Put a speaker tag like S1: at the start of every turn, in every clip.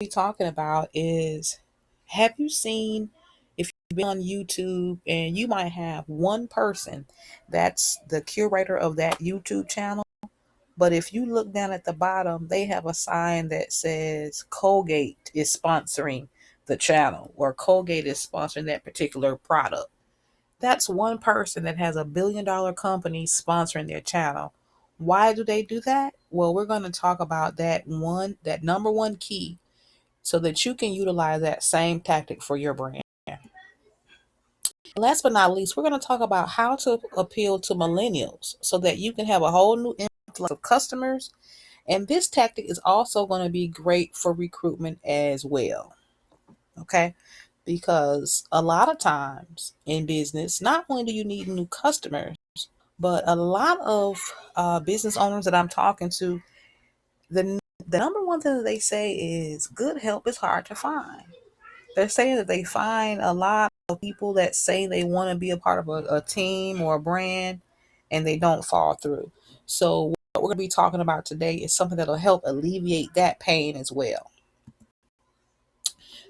S1: be talking about is, have you seen, if you've been on YouTube and you might have one person that's the curator of that YouTube channel, but if you look down at the bottom, they have a sign that says Colgate is sponsoring the channel or Colgate is sponsoring that particular product. That's one person that has $1 billion company sponsoring their channel. Why do they do that? Well, we're going to talk about that number one key so that you can utilize that same tactic for your brand. Last but not least, we're going to talk about how to appeal to millennials so that you can have a whole new influx of customers. And this tactic is also going to be great for recruitment as well. Okay. Because a lot of times in business, not only do you need new customers, but a lot of business owners that I'm talking to, the number one thing that they say is good help is hard to find. They're saying that they find a lot of people that say they want to be a part of a team or a brand and they don't fall through. So, what we're going to be talking about today is something that'll help alleviate that pain as well.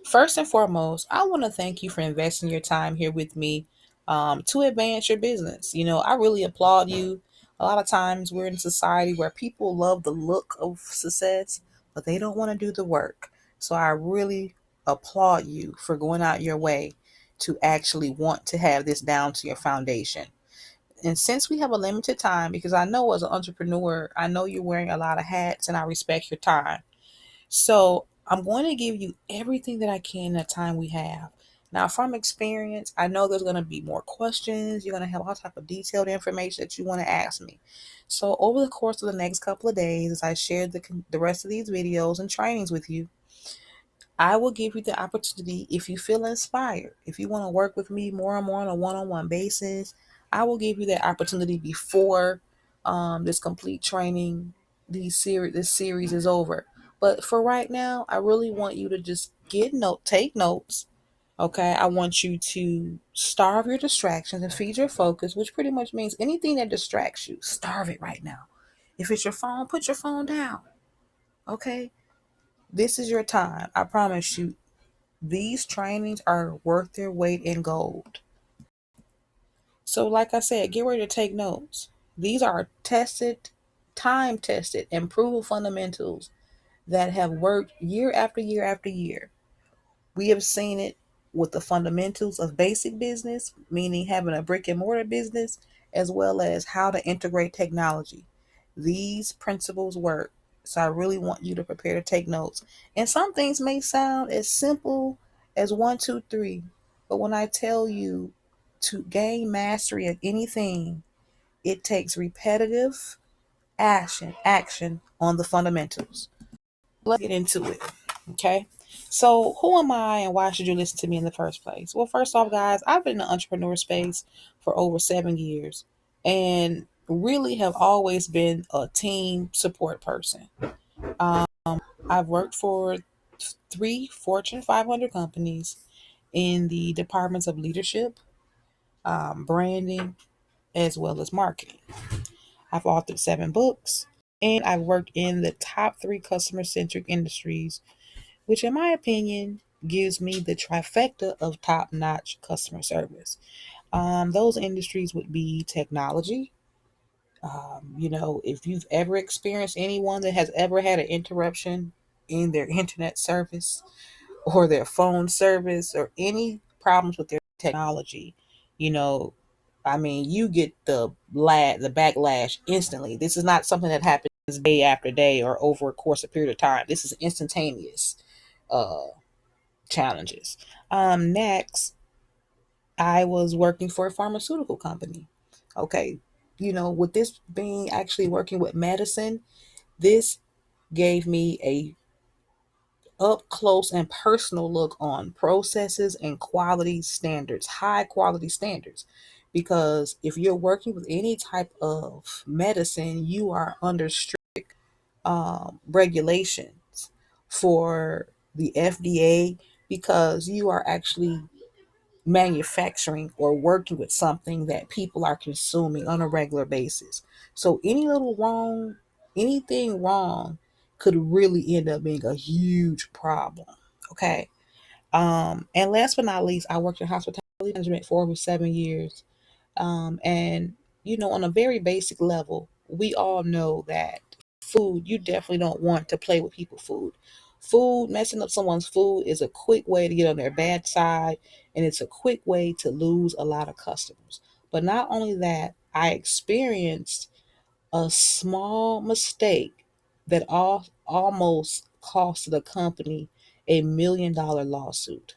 S1: First and foremost, I want to thank you for investing your time here with me to advance your business. I really applaud you. A lot of times we're in a society where people love the look of success, but they don't want to do the work. So I really applaud you for going out your way to actually want to have this down to your foundation. And since we have a limited time, because I know as an entrepreneur, I know you're wearing a lot of hats and I respect your time. So I'm going to give you everything that I can in the time we have. Now, from experience, I know there's going to be more questions. You're going to have all type of detailed information that you want to ask me. So over the course of the next couple of days, as I share the rest of these videos and trainings with you, I will give you the opportunity if you feel inspired. If you want to work with me more and more on a one-on-one basis, I will give you that opportunity before this complete training, this series is over. But for right now, I really want you to just take notes. Okay, I want you to starve your distractions and feed your focus, which pretty much means anything that distracts you, starve it right now. If it's your phone, put your phone down. Okay, this is your time. I promise you, these trainings are worth their weight in gold. So, like I said, get ready to take notes. These are tested, time tested, and proven fundamentals that have worked year after year after year. We have seen it with the fundamentals of basic business, meaning having a brick and mortar business, as well as how to integrate technology. These principles work. So I really want you to prepare to take notes. And some things may sound as simple as one, two, three. But when I tell you to gain mastery of anything, it takes repetitive action on the fundamentals. Let's get into it. Okay. So, who am I and why should you listen to me in the first place? Well, first off, guys, I've been in the entrepreneur space for over 7 years and really have always been a team support person. Um, I've worked for three Fortune 500 companies in the departments of leadership, branding, as well as marketing. I've authored 7 books and I've worked in the top 3 customer centric industries, which, in my opinion, gives me the trifecta of top notch customer service. Those industries would be technology. If you've ever experienced anyone that has ever had an interruption in their internet service or their phone service or any problems with their technology, you know, you get the backlash instantly. This is not something that happens day after day or over a course of period of time. This is instantaneous uh, challenges. Next, I was working for a pharmaceutical company. Okay, with this being actually working with medicine, this gave me a up close and personal look on processes and quality standards, high quality standards. Because if you're working with any type of medicine, you are under strict regulations for the FDA because you are actually manufacturing or working with something that people are consuming on a regular basis. So anything wrong could really end up being a huge problem. Okay. And last but not least, I worked in hospitality management for over 7 years. And on a very basic level, we all know that food, you definitely don't want to play with people's food. Food, messing up someone's food is a quick way to get on their bad side, and it's a quick way to lose a lot of customers. But not only that, I experienced a small mistake that almost cost the company $1 million lawsuit.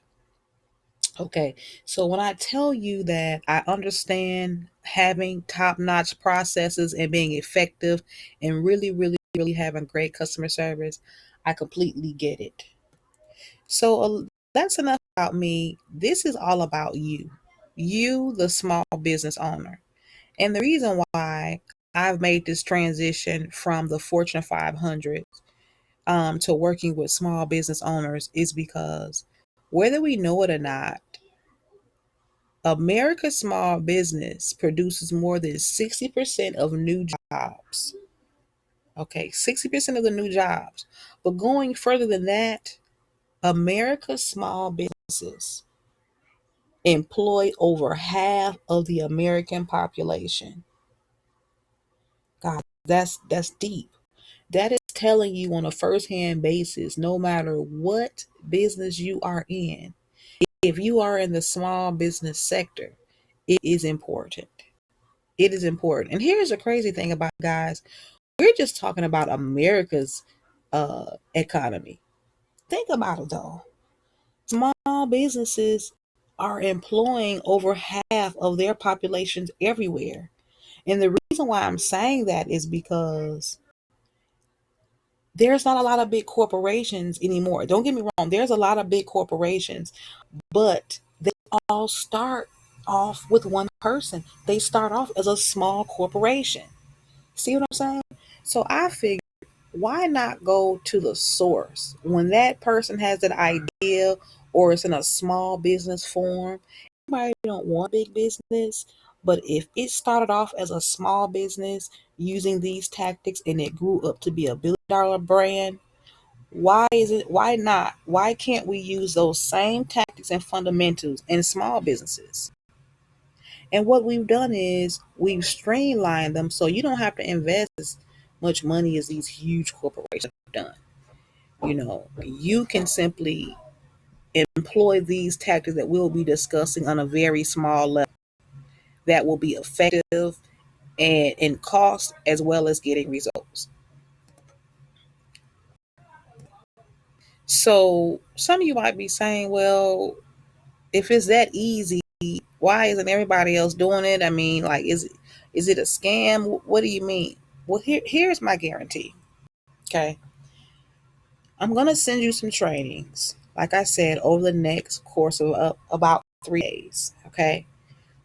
S1: Okay, so when I tell you that I understand having top notch processes and being effective and really, really, really having great customer service, I completely get it. So that's enough about me. This is all about you, the small business owner. And the reason why I've made this transition from the Fortune 500 to working with small business owners is because whether we know it or not, America's small business produces more than 60% of new jobs. Okay, 60% of the new jobs. But going further than that, America's small businesses employ over half of the American population. God, that's deep. That is telling you on a first-hand basis, no matter what business you are in, if you are in the small business sector, it is important. It is important. And here's the crazy thing about guys, we're just talking about America's economy. Think about it though. Small businesses are employing over half of their populations everywhere. And the reason why I'm saying that is because there's not a lot of big corporations anymore. Don't get me wrong, there's a lot of big corporations, but they all start off with one person. They start off as a small corporation. See what I'm saying? So I figured, why not go to the source? When that person has an idea or it's in a small business form, everybody don't want big business. But if it started off as a small business using these tactics and it grew up to be $1 billion brand, why not? Why can't we use those same tactics and fundamentals in small businesses? And what we've done is we've streamlined them so you don't have to invest as much money as these huge corporations have done. You can simply employ these tactics that we'll be discussing on a very small level that will be effective and in cost as well as getting results. So some of you might be saying, well, if it's that easy, why isn't everybody else doing it? I mean, like, is it a scam? What do you mean? Well, here's my guarantee. Okay, I'm gonna send you some trainings, like I said, over the next course of about 3 days. Okay,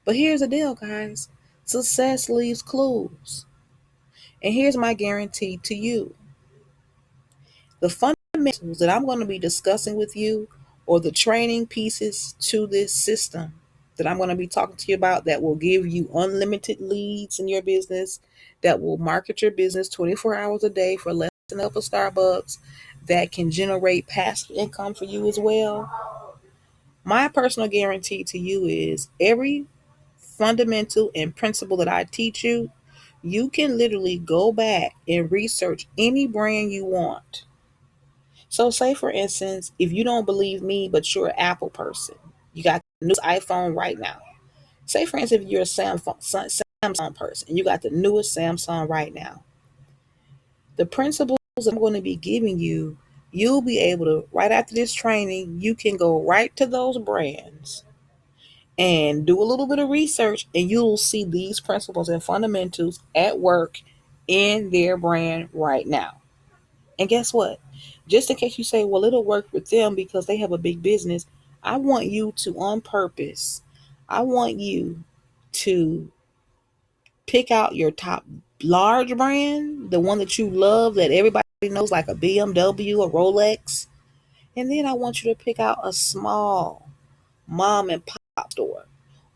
S1: but here's the deal, guys. Success leaves clues, and here's my guarantee to you: the fundamentals that I'm going to be discussing with you, or the training pieces to this system that I'm going to be talking to you about, that will give you unlimited leads in your business, that will market your business 24 hours a day for less than up a Starbucks, that can generate passive income for you as well. My personal guarantee to you is every fundamental and principle that I teach you, you can literally go back and research any brand you want. So, say for instance, if you don't believe me, but you're an Apple person, you got the newest iPhone right now. Say for instance, if you're a Samsung person, and you got the newest Samsung right now. The principles I'm going to be giving you, you'll be able to, right after this training, you can go right to those brands and do a little bit of research, and you'll see these principles and fundamentals at work in their brand right now. And guess what? Just in case you say, well, it'll work with them because they have a big business, I want you to, on purpose, I want you to pick out your top large brand, the one that you love, that everybody knows, like a BMW, a Rolex. And then I want you to pick out a small mom and pop store,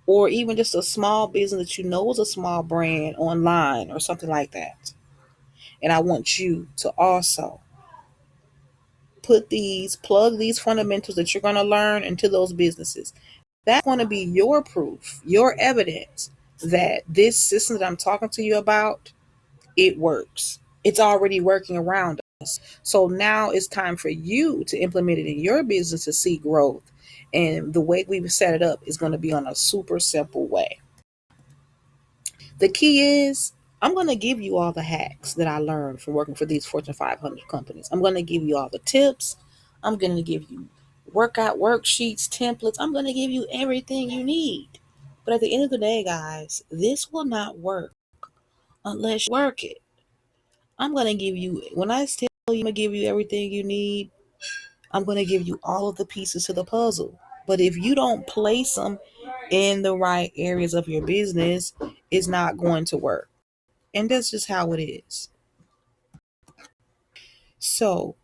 S1: or even just a small business that you know is a small brand online or something like that. And I want you to also plug these fundamentals that you're going to learn into those businesses. That's going to be your proof, your evidence that this system that I'm talking to you about, it works. It's already working around us. So now it's time for you to implement it in your business to see growth. And the way we've set it up is going to be on a super simple way. The key is I'm going to give you all the hacks that I learned from working for these Fortune 500 companies. I'm going to give you all the tips. I'm going to give you workout worksheets, templates. I'm going to give you everything you need. But at the end of the day, guys, this will not work unless you work it. I'm going to give you, when I tell you I'm going to give you everything you need, I'm going to give you all of the pieces to the puzzle. But if you don't place them in the right areas of your business, it's not going to work. And that's just how it is. So,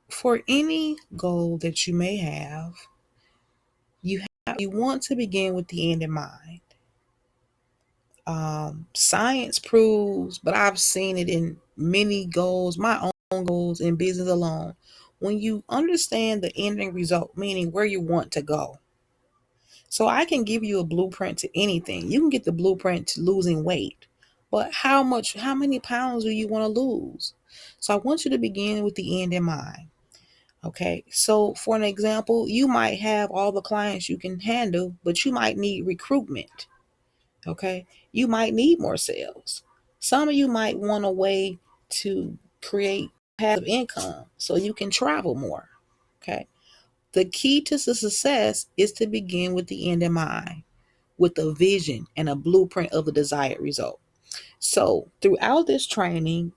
S1: for any goal that you may have, you want to begin with the end in mind. Science proves, but I've seen it in many goals, my own goals in business alone. When you understand the ending result, meaning where you want to go. So I can give you a blueprint to anything. You can get the blueprint to losing weight, but how many pounds do you want to lose? So I want you to begin with the end in mind. Okay. So for an example, you might have all the clients you can handle, but you might need recruitment. Okay. You might need more sales. Some of you might want a way to create passive income so you can travel more. Okay. The key to success is to begin with the end in mind, with a vision and a blueprint of the desired result. So, throughout this training,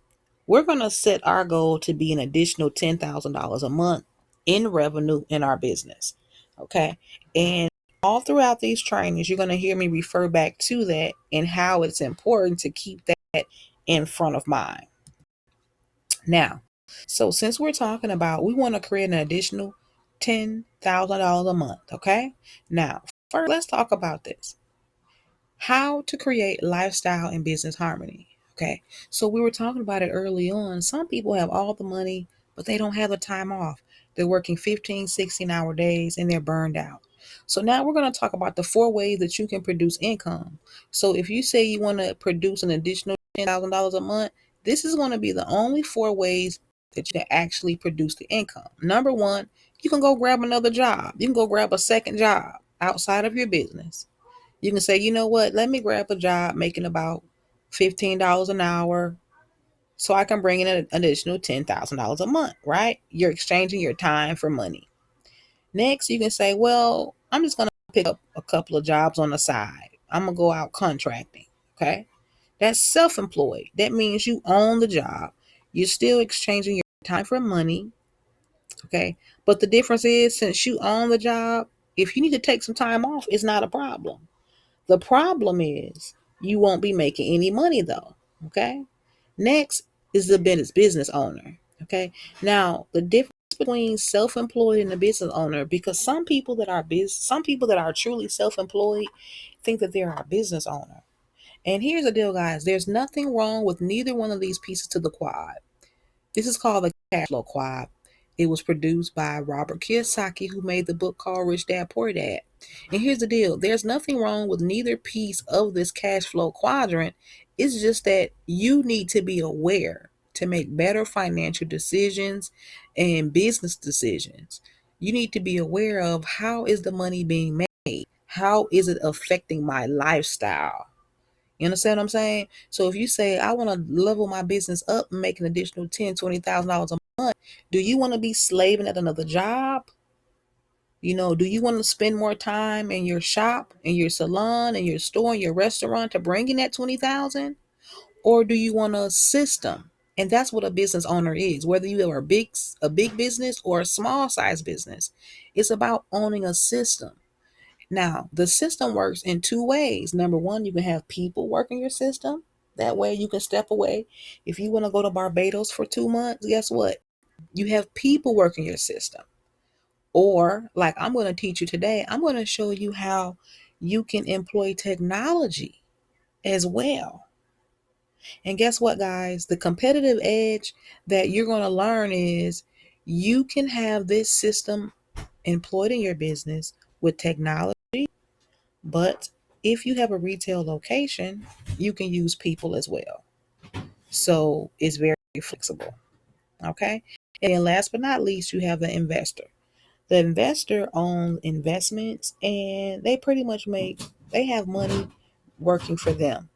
S1: we're going to set our goal to be an additional $10,000 a month in revenue in our business. Okay. And all throughout these trainings, you're going to hear me refer back to that and how it's important to keep that in front of mind. Now, so since we're talking about we want to create an additional $10,000 a month, okay? Now, first, let's talk about this. How to create lifestyle and business harmony. Okay. So we were talking about it early on. Some people have all the money, but they don't have the time off. They're working 15, 16-hour days and they're burned out. So now we're going to talk about the 4 ways that you can produce income. So if you say you want to produce an additional $10,000 a month, this is going to be the only 4 ways that you can actually produce the income. Number one, you can go grab another job. You can go grab a second job outside of your business. You can say, you know what, let me grab a job making about $15 an hour so I can bring in an additional $10,000 a month, right? You're exchanging your time for money. Next, you can say, well, I'm just going to pick up a couple of jobs on the side. I'm going to go out contracting, okay? That's self-employed. That means you own the job. You're still exchanging your time for money, okay? But the difference is, since you own the job, if you need to take some time off, it's not a problem. The problem is you won't be making any money though. Okay. Next is the business owner. Okay. Now the difference between self-employed and the business owner, because some people that are truly self-employed think that they're our business owner. And here's the deal, guys. There's nothing wrong with neither one of these pieces to the quad. This is called the cash flow quad. It was produced by Robert Kiyosaki, who made the book called Rich Dad Poor Dad. And here's the deal. There's nothing wrong with neither piece of this cash flow quadrant. It's just that you need to be aware to make better financial decisions and business decisions. You need to be aware of, how is the money being made? How is it affecting my lifestyle? You understand what I'm saying? So if you say, I want to level my business up and make an additional $10,000, $20,000 a month, do you want to be slaving at another job? Do you want to spend more time in your shop, in your salon, in your store, in your restaurant to bring in that 20,000? Or do you want a system? And that's what a business owner is. Whether you are a big business or a small size business, it's about owning a system. Now, the system works in 2 ways. Number one, you can have people working your system. That way you can step away. If you want to go to Barbados for 2 months, guess what? You have people working your system. Or, like I'm going to teach you today, I'm going to show you how you can employ technology as well. And guess what, guys? The competitive edge that you're going to learn is You can have this system employed in your business with technology, but if you have a retail location, you can use people as well. So it's very flexible. Okay. And then last but not least, you have the investor. The investor owns investments and they pretty much they have money working for them.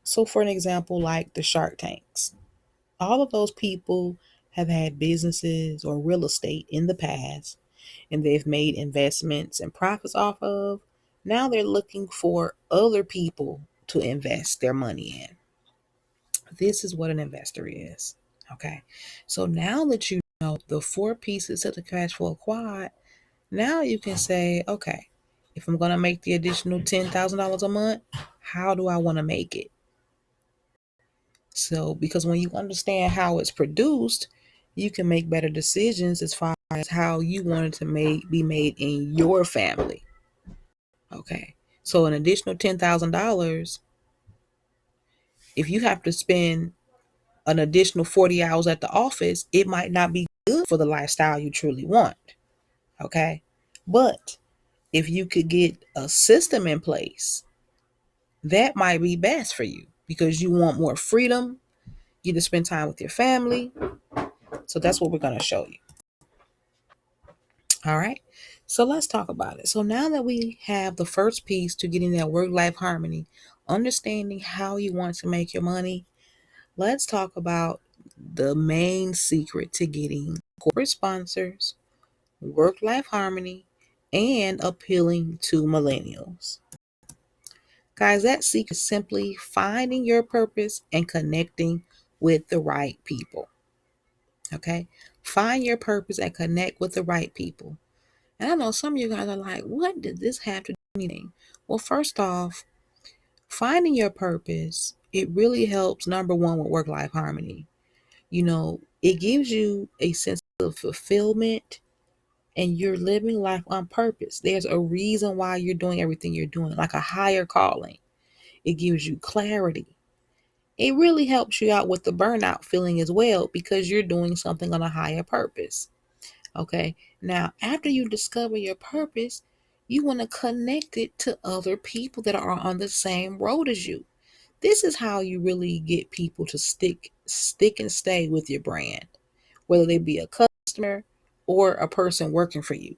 S1: So, for an example, like the Shark Tanks, all of those people have had businesses or real estate in the past and they've made investments and profits off of. Now they're looking for other people to invest their money in. This is what an investor is. Okay. So now that you know the four pieces of the cash flow quad, now you can say, okay, if I'm going to make the additional $10,000 a month, how do I want to make it? So, because when you understand how it's produced, you can make better decisions as far as how you want it to be made in your family. Okay. So, an additional $10,000, if you have to spend an additional 40 hours at the office, it might not be good for the lifestyle you truly want. Okay. But if you could get a system in place, that might be best for you because you want more freedom. You to spend time with your family. So that's what we're going to show you. All right. So let's talk about it. So now that we have the first piece to getting that work life harmony, understanding how you want to make your money, let's talk about the main secret to getting corporate sponsors, work life harmony, and appealing to millennials. Guys, that secret is simply finding your purpose and connecting with the right people. Okay? Find your purpose and connect with the right people. And I know some of you guys are like, what did this have to do with anything? Well, first off, finding your purpose, it really helps, number one, with work life harmony. It gives you a sense of fulfillment and you're living life on purpose. There's a reason why you're doing everything you're doing, like a higher calling. It gives you clarity. It really helps you out with the burnout feeling as well because you're doing something on a higher purpose. Okay. Now, after you discover your purpose, you want to connect it to other people that are on the same road as you. This is how you really get people to stick and stay with your brand, whether they be a customer or a person working for you.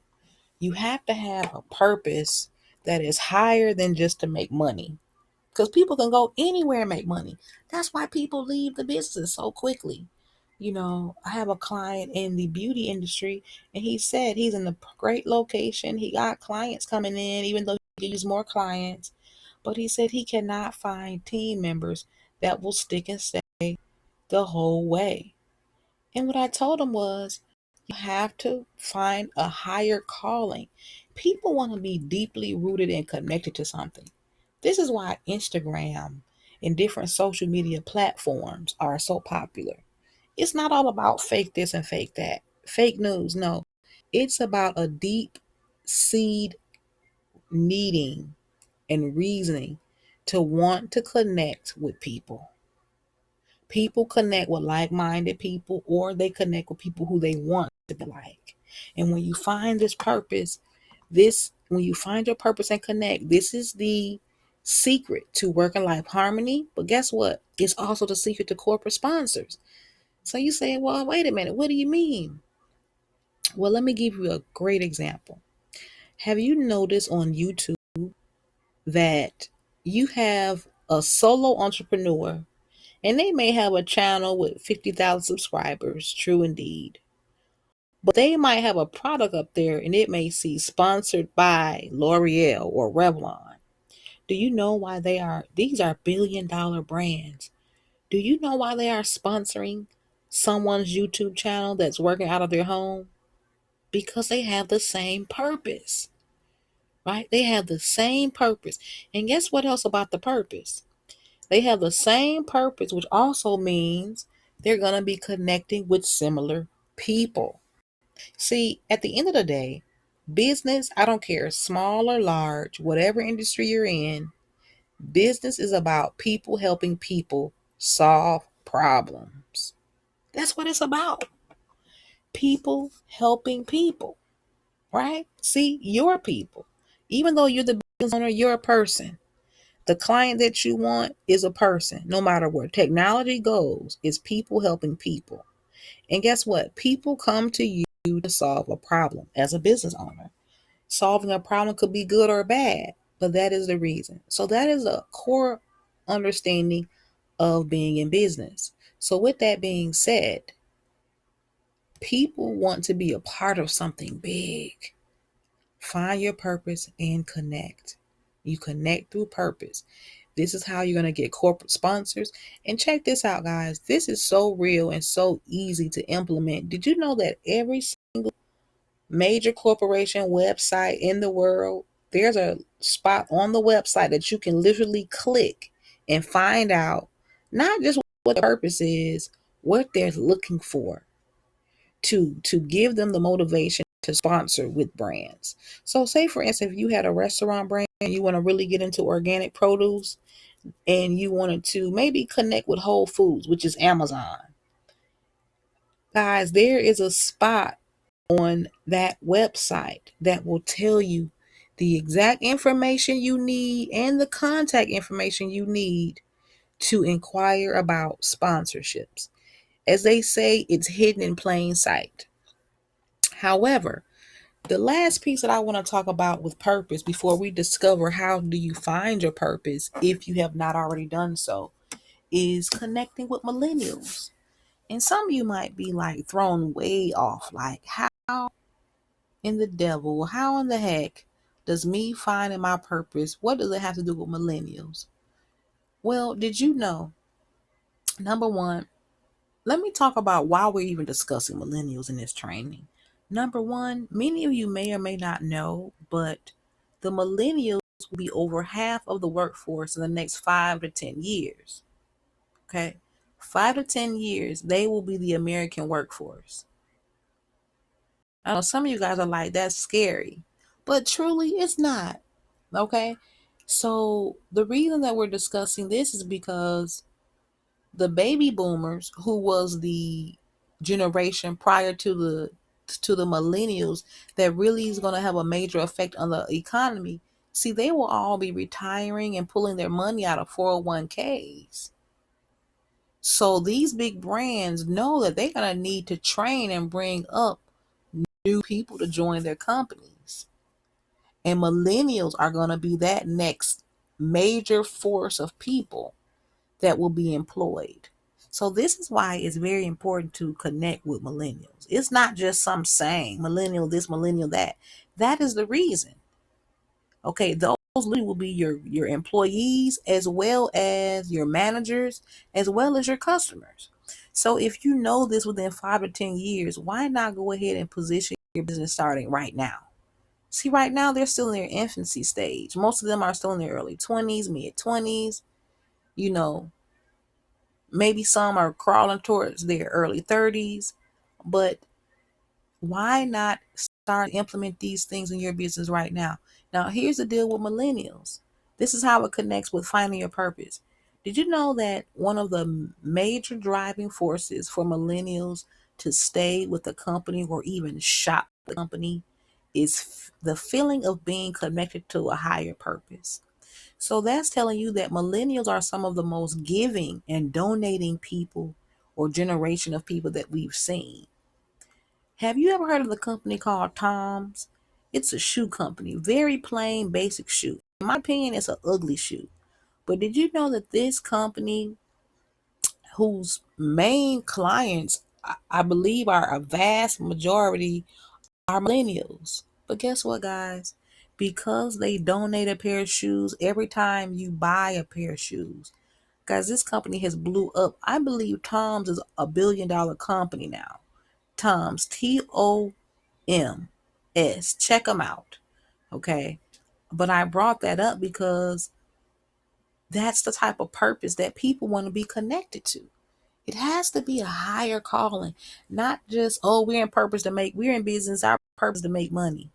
S1: You have to have a purpose that is higher than just to make money because people can go anywhere and make money. That's why people leave the business so quickly. I have a client in the beauty industry, and he said he's in a great location. He got clients coming in, even though he needs more clients. But he said he cannot find team members that will stick and stay the whole way. And what I told him was, you have to find a higher calling. People want to be deeply rooted and connected to something. This is why Instagram and different social media platforms are so popular. It's not all about fake this and fake that, fake news. No, it's about a deep seed needing and reasoning to want to connect with people. People connect with like-minded people or they connect with people who they want to be like. And when you find this purpose, when you find your purpose and connect, this is the secret to work and life harmony. But guess what? It's also the secret to corporate sponsors. So you say, well, wait a minute, what do you mean? Well, let me give you a great example. Have you noticed on YouTube that you have a solo entrepreneur and they may have a channel with 50,000 subscribers, true indeed. But they might have a product up there and it may see sponsored by L'Oreal or Revlon. Do you know why these are billion-dollar brands? Do you know why they are sponsoring someone's YouTube channel that's working out of their home? Because they have the same purpose, right? They have the same purpose. And guess what else about the purpose? They have the same purpose, which also means they're going to be connecting with similar people. See, at the end of the day, business, I don't care, small or large, whatever industry you're in, business is about people helping people solve problems. That's what it's about. people helping people, right? See, your people. Even though you're the business owner, you're a person. The client that you want is a person. No matter where technology goes, it's people helping people. And guess what? People come to you to solve a problem as a business owner. Solving a problem could be good or bad, but that is the reason. So that is a core understanding of being in business. So with that being said, people want to be a part of something big. Find your purpose and connect. You connect through purpose. This is how you're going to get corporate sponsors. And check this out, guys. This is so real and so easy to implement. Did you know that every single major corporation website in the world, there's a spot on the website that you can literally click and find out not just what the purpose is, what they're looking for to give them the motivation to sponsor with brands. So say for instance, if you had a restaurant brand and you want to really get into organic produce and you wanted to maybe connect with Whole Foods, which is Amazon. Guys, there is a spot on that website that will tell you the exact information you need and the contact information you need to inquire about sponsorships. As they say, it's hidden in plain sight. However, the last piece that I want to talk about with purpose before we discover how do you find your purpose if you have not already done so is connecting with millennials. And some of you might be like thrown way off, like how in the devil, how in the heck does me finding my purpose, what does it have to do with millennials? Well, did you know, number one, let me talk about why we're even discussing millennials in this training. Number one, many of you may or may not know, but the millennials will be over half of the workforce in the next 5 to 10 years. Okay. 5 to 10 years, they will be the American workforce. I know some of you guys are like, that's scary, but truly it's not. Okay. So the reason that we're discussing this is because the baby boomers, who was the generation prior to the millennials that really is going to have a major effect on the economy, see, they will all be retiring and pulling their money out of 401ks. So these big brands know that they're going to need to train and bring up new people to join their companies. And millennials are going to be that next major force of people that will be employed. So this is why it's very important to connect with millennials. It's not just some saying, millennial this, millennial that. That is the reason. Okay, those will be your employees as well as your managers, as well as your customers. So if you know this within 5 to 10 years, why not go ahead and position your business starting right now? See, right now they're still in their infancy stage. Most of them are still in their early 20s, mid 20s. You know, maybe some are crawling towards their early 30s, but why not start to implement these things in your business right now? Now, here's the deal with millennials. This is how it connects with finding your purpose. Did you know that one of the major driving forces for millennials to stay with the company or even shop the company is the feeling of being connected to a higher purpose? So that's telling you that millennials are some of the most giving and donating people or generation of people that we've seen. Have you ever heard of the company called Tom's? It's a shoe company, very plain, basic shoe. In my opinion, it's an ugly shoe. But did you know that this company, whose main clients, I believe, are a vast majority, are millennials? But guess what, guys? Because they donate a pair of shoes every time you buy a pair of shoes, guys, this company has blew up. I believe Tom's is a $1 billion company now. Tom's, TOMS. Check them out. Okay. But I brought that up because that's the type of purpose that people want to be connected to. It has to be a higher calling, not just, oh, we're in business, our purpose is to make money.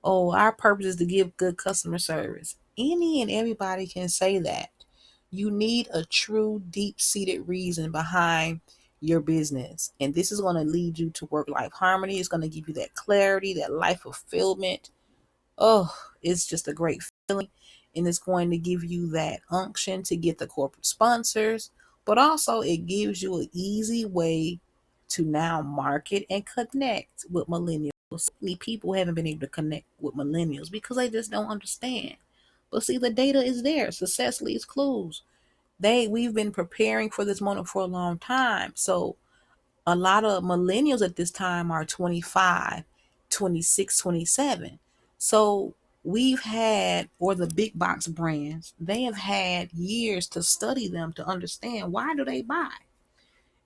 S1: Oh, our purpose is to give good customer service. Any and everybody can say that. You need a true, deep seated reason behind your business. And this is going to lead you to work life harmony. It's going to give you that clarity, that life fulfillment. Oh, it's just a great feeling. And it's going to give you that unction to get the corporate sponsors, but also it gives you an easy way to now market and connect with millennials. Many people haven't been able to connect with millennials because they just don't understand. But see, the data is there. Success leaves clues. We've been preparing for this moment for a long time. So a lot of millennials at this time are 25, 26, 27. So we've had, or the big box brands, they have had years to study them to understand why do they buy.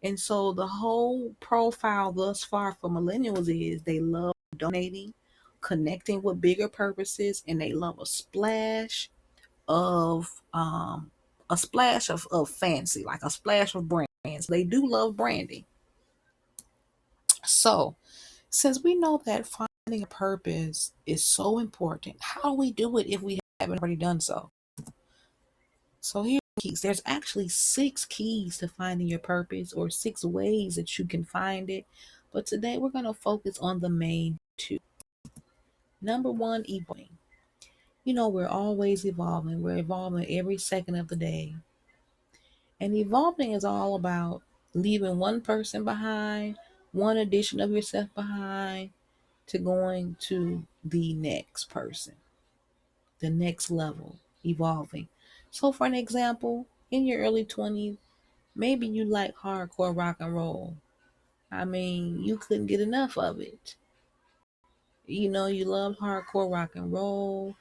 S1: And so the whole profile thus far for millennials is they love donating, connecting with bigger purposes, and they love of a splash of fancy, like a splash of brands. They do love branding. So since we know that finding a purpose is so important, how do we do it if we haven't already done so? So here's the keys. There's actually 6 keys to finding your purpose, or 6 ways that you can find it. But today we're going to focus on the main 2. Number 1, evolving. We're always evolving. We're evolving every second of the day. And evolving is all about leaving one person behind, one edition of yourself behind, to going to the next person, the next level, evolving. So, for an example, in your early 20s, maybe you like hardcore rock and roll. I mean, you couldn't get enough of it. You loved hardcore rock and roll.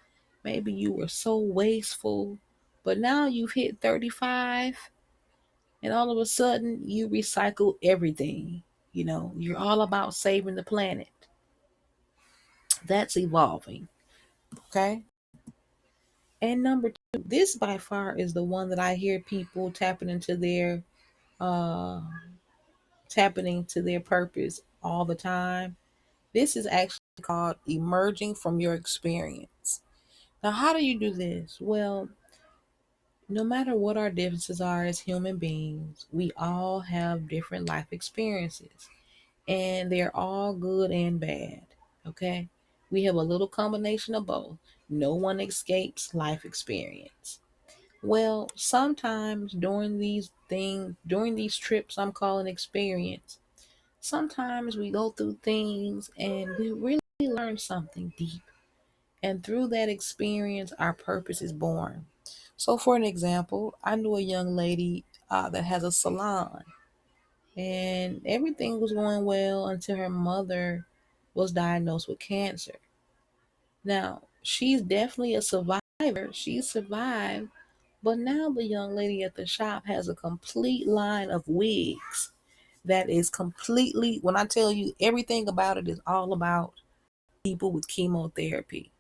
S1: Maybe you were so wasteful, but now you've hit 35 and all of a sudden you recycle everything. You're all about saving the planet. That's evolving. Okay. And number 2, this by far is the one that I hear people uh tapping into their purpose all the time. This is actually called emerging from your experience. Now, how do you do this? Well, no matter what our differences are as human beings, we all have different life experiences, and they're all good and bad. Okay? We have a little combination of both. No one escapes life experience. Well, sometimes during these trips I'm calling experience, sometimes we go through things and we really learn something deep. And through that experience, our purpose is born. So, for an example, I knew a young lady that has a salon, and everything was going well until her mother was diagnosed with cancer. Now, she's definitely a survivor. She survived. But now the young lady at the shop has a complete line of wigs that is completely, when I tell you everything about it is all about people with chemotherapy.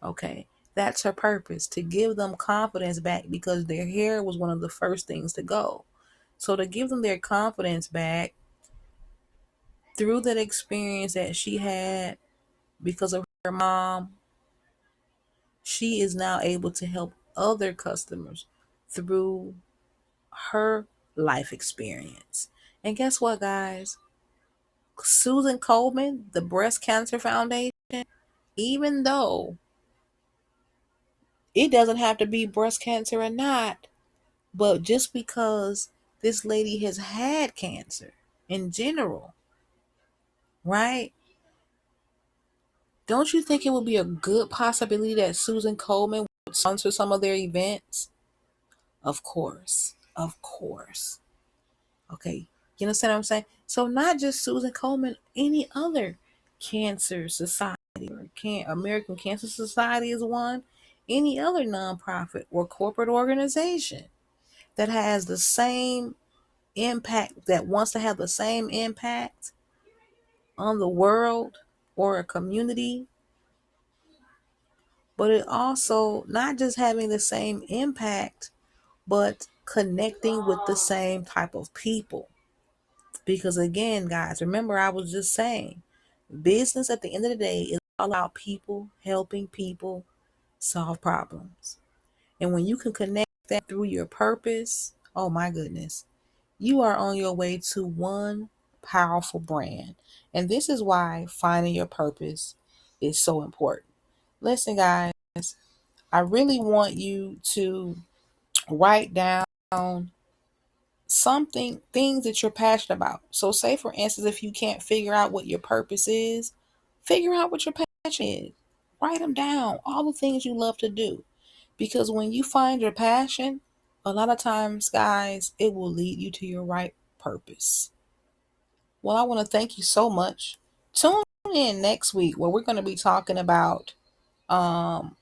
S1: Okay. That's her purpose, to give them confidence back, because their hair was one of the first things to go. So to give them their confidence back through that experience that she had because of her mom, she is now able to help other customers through her life experience. And guess what, guys? Susan Coleman, the Breast Cancer Foundation, even though it doesn't have to be breast cancer or not, but just because this lady has had cancer in general, right? Don't you think it would be a good possibility that Susan Coleman would sponsor some of their events? Of course. Of course. Okay. You understand what I'm saying? So not just Susan Coleman, any other cancer society, or American Cancer Society is one, any other nonprofit or corporate organization that has the same impact, that wants to have the same impact on the world or a community, but it also not just having the same impact, but connecting with the same type of people. Because again, guys, remember I was just saying, business at the end of the day is all about people helping people solve problems. And when you can connect that through your purpose, oh my goodness, you are on your way to one powerful brand. And this is why finding your purpose is so important. Listen, guys, I really want you to write down something, things that you're passionate about. So, say for instance, if you can't figure out what your purpose is, figure out what your passion is. Write them down, all the things you love to do. Because when you find your passion, a lot of times, guys, it will lead you to your right purpose. Well, I want to thank you so much. Tune in next week where we're going to be talking about um,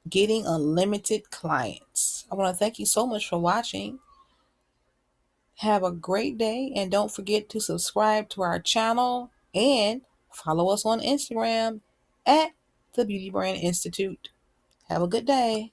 S1: getting unlimited clients. I want to thank you so much for watching. Have a great day, and don't forget to subscribe to our channel and follow us on Instagram at the Beauty Brand Institute. Have a good day.